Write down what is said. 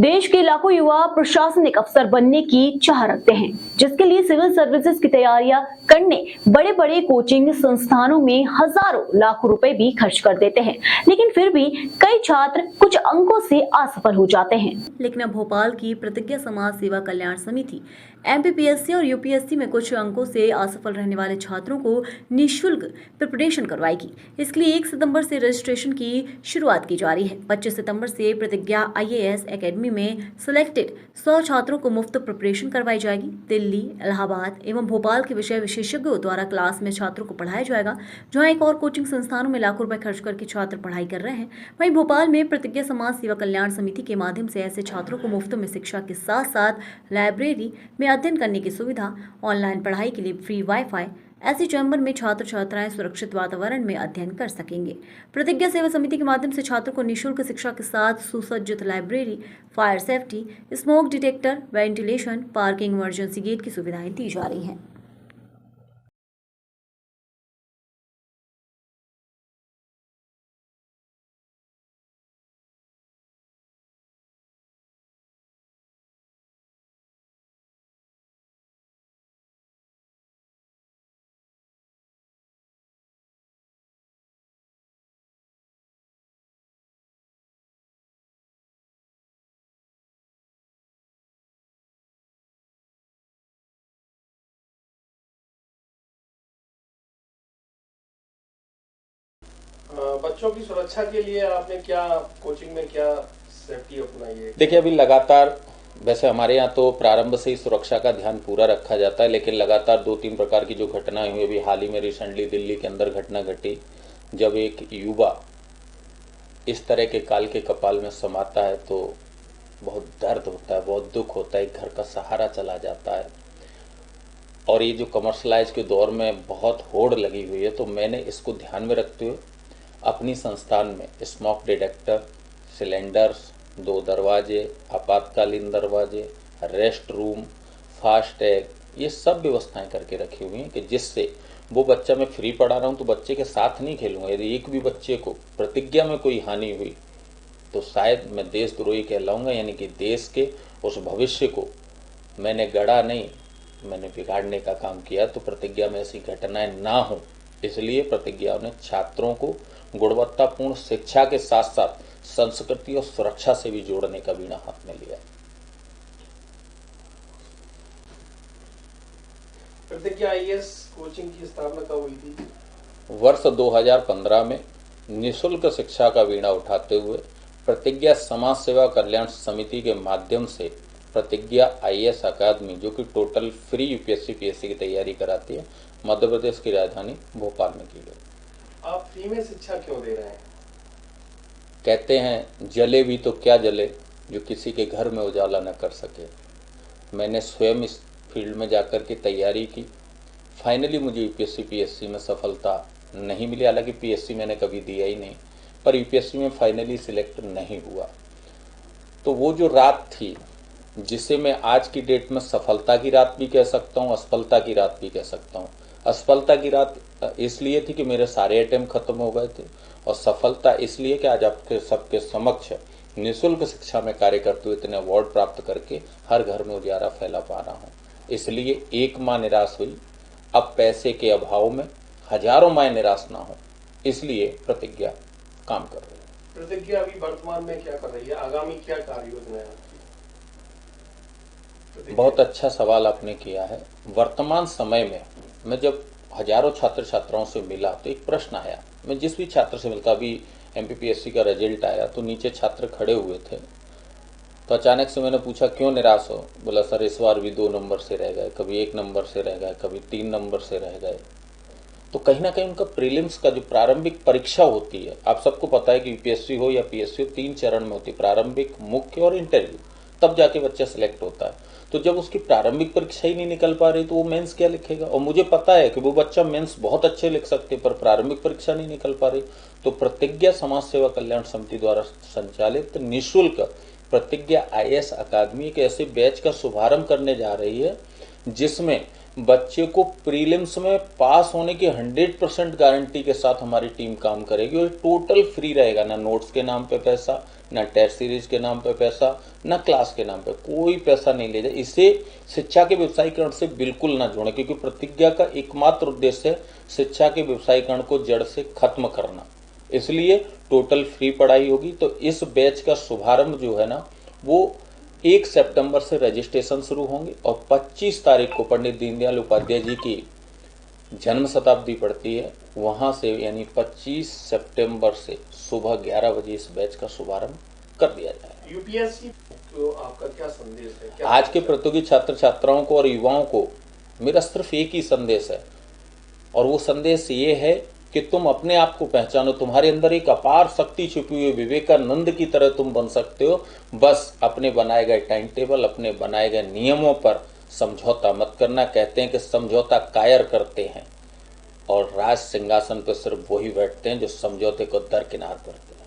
देश के लाखों युवा प्रशासनिक अफसर बनने की चाह रखते हैं, जिसके लिए सिविल सर्विसेज की तैयारियां करने बड़े बड़े कोचिंग संस्थानों में हजारों लाखों रुपए भी खर्च कर देते हैं। लेकिन फिर भी कई छात्र कुछ अंकों से असफल हो जाते हैं। लेकिन अब भोपाल की प्रतिज्ञा समाज सेवा कल्याण समिति एमपीपीएससी और यूपीएससी में कुछ अंकों से असफल रहने वाले छात्रों को निःशुल्क प्रिपरेशन करवाएगी। इसके लिए 1 सितंबर से रजिस्ट्रेशन की शुरुआत की जा रही है। 25 सितंबर से प्रतिज्ञा आईएएस एकेडमी में सिलेक्टेड 100 छात्रों को मुफ्त प्रिपरेशन करवाई जाएगी। दिल्ली, इलाहाबाद एवं भोपाल के विषय विशेषज्ञों द्वारा क्लास में छात्रों को पढ़ाया जाएगा। जहां एक और कोचिंग संस्थानों में लाखों रुपए खर्च करके छात्र पढ़ाई कर रहे हैं, वहीं भोपाल में प्रतिज्ञा समाज सेवा कल्याण समिति के माध्यम से ऐसे छात्रों को मुफ्त में शिक्षा के साथ साथ लाइब्रेरी में अध्ययन करने की सुविधा, ऑनलाइन पढ़ाई के लिए फ्री वाईफाई, ऐसी चैम्बर में छात्र छात्राएं सुरक्षित वातावरण में अध्ययन कर सकेंगे। प्रतिज्ञा सेवा समिति के माध्यम से छात्रों को निःशुल्क शिक्षा के साथ सुसज्जित library, fire safety, smoke detector, ventilation, parking, emergency gate की सुविधाएं दी जा रही हैं। बच्चों की सुरक्षा के लिए आपने क्या कोचिंग में क्या सेफ्टी अपनाई है? देखिए, अभी लगातार वैसे हमारे यहाँ तो प्रारंभ से ही सुरक्षा का ध्यान पूरा रखा जाता है, लेकिन लगातार 2-3 प्रकार की जो घटनाएं हुई, अभी हाल ही में रिसेंटली दिल्ली के अंदर घटना घटी, जब एक युवा इस तरह के काल के कपाल में समाता है तो बहुत दर्द होता है, बहुत दुख होता है, एक घर का सहारा चला जाता है। और ये जो कमर्शलाइज के दौर में बहुत होड़ लगी हुई है, तो मैंने इसको ध्यान में रखते हुए अपनी संस्थान में स्मोक डिटेक्टर, सिलेंडर्स, 2 दरवाजे, आपातकालीन दरवाजे, रेस्ट रूम, फास्टैग, ये सब व्यवस्थाएं करके रखी हुई हैं कि जिससे वो बच्चा, मैं फ्री पढ़ा रहा हूँ तो बच्चे के साथ नहीं खेलूंगा। यदि एक भी बच्चे को प्रतिज्ञा में कोई हानि हुई तो शायद मैं देशद्रोही कहलाऊंगा, यानी कि देश के उस भविष्य को मैंने गढ़ा नहीं, मैंने बिगाड़ने का काम किया। तो प्रतिज्ञा में ऐसी घटनाएं ना हो, इसलिए प्रतिज्ञा ने छात्रों को गुणवत्तापूर्ण शिक्षा के साथ साथ संस्कृति और सुरक्षा से भी जोड़ने का बीड़ा हाथ में लिया। प्रतिज्ञा आईएएस कोचिंग की स्थापना कब हुई थी? वर्ष 2015 में निःशुल्क शिक्षा का बीड़ा उठाते हुए प्रतिज्ञा समाज सेवा कल्याण समिति के माध्यम से प्रतिज्ञा आईएएस अकादमी, जो कि टोटल फ्री यूपीएससी पीएससी की तैयारी कराती है, मध्य प्रदेश की राजधानी भोपाल में की गई। आप फ्री में शिक्षा क्यों दे रहे हैं? कहते हैं जले भी तो क्या जले जो किसी के घर में उजाला न कर सके। मैंने स्वयं इस फील्ड में जाकर के तैयारी की। फाइनली मुझे यूपीएससी पीएससी में सफलता नहीं मिली, हालांकि पीएससी मैंने कभी दिया ही नहीं, पर यूपीएससी में फाइनली सिलेक्ट नहीं हुआ। तो वो जो रात थी, जिसे मैं आज की डेट में सफलता की रात भी कह सकता हूँ, असफलता की रात भी कह सकता हूँ। असफलता की रात इसलिए थी कि मेरे सारे अटेम्प्ट खत्म हो गए थे, और सफलता इसलिए कि आज आपके सबके समक्ष निःशुल्क शिक्षा में कार्य करते हुए इतने अवार्ड प्राप्त करके हर घर में उजाला फैला पा रहा हूँ। इसलिए एक माँ निराश हुई, अब पैसे के अभाव में हजारों माएँ निराश ना हो, इसलिए प्रतिज्ञा काम कर रही है। प्रतिज्ञा अभी वर्तमान में क्या कर रही है? आगामी क्या कार्य योजना है आपकी? बहुत अच्छा सवाल आपने किया है। वर्तमान समय में मैं जब हजारों छात्र छात्राओं से मिला तो एक प्रश्न आया। मैं जिस भी छात्र से मिलता, अभी एमपीपीएससी का रिजल्ट आया तो नीचे छात्र खड़े हुए थे, तो अचानक से मैंने पूछा क्यों निराश हो? बोला सर इस बार भी 2 नंबर से रह गए, कभी 1 नंबर से रह गए, कभी 3 नंबर से रह गए। तो कहीं ना कहीं उनका प्रीलिम्स का जो प्रारंभिक परीक्षा होती है, आप सबको पता है कि यूपीएससी हो या पीएससी हो, 3 चरण में होती है, प्रारंभिक, मुख्य और इंटरव्यू, तब जाके बच्चा सिलेक्ट होता है। तो जब उसकी प्रारंभिक परीक्षा ही नहीं निकल पा रही तो वो मेंस क्या लिखेगा? और मुझे पता है कि वो बच्चा मेंस बहुत अच्छे लिख सकते, पर प्रारंभिक परीक्षा नहीं निकल पा रही। तो प्रतिज्ञा समाज सेवा कल्याण समिति द्वारा संचालित निःशुल्क प्रतिज्ञा आईएएस अकादमी एक ऐसे बैच का शुभारंभ करने जा रही है जिसमें बच्चे को प्रीलिम्स में पास होने की 100% गारंटी के साथ हमारी टीम काम करेगी, और टोटल फ्री रहेगा। ना नोट्स के नाम पे पैसा, ना टेस्ट सीरीज के नाम पे पैसा, ना क्लास के नाम पे कोई पैसा नहीं ले जाए। इसे शिक्षा के व्यवसायीकरण से बिल्कुल ना जोड़ें, क्योंकि प्रतिज्ञा का एकमात्र उद्देश्य है शिक्षा के व्यवसायीकरण को जड़ से खत्म करना। इसलिए टोटल फ्री पढ़ाई होगी। तो इस बैच का शुभारंभ जो है ना, वो 1 सितंबर से रजिस्ट्रेशन शुरू होंगे और 25 तारीख को पंडित दीनदयाल उपाध्याय जी की जन्म शताब्दी पड़ती है, वहां से यानी 25 सितंबर से सुबह 11 बजे इस बैच का शुभारंभ कर दिया जाएगा। यूपीएससी को आपका क्या संदेश है? क्या आज के प्रतियोगी छात्र छात्राओं को और युवाओं को मेरा सिर्फ एक ही संदेश है, और वो संदेश ये है कि तुम अपने आप को पहचानो। तुम्हारे अंदर एक अपार शक्ति छुपी हुई है, विवेकानंद की तरह तुम बन सकते हो। बस अपने बनाए गए टाइम टेबल, अपने बनाए गए नियमों पर समझौता मत करना। कहते हैं कि समझौता कायर करते हैं और राज सिंहासन पर सिर्फ वही बैठते हैं जो समझौते को दरकिनार करते हैं।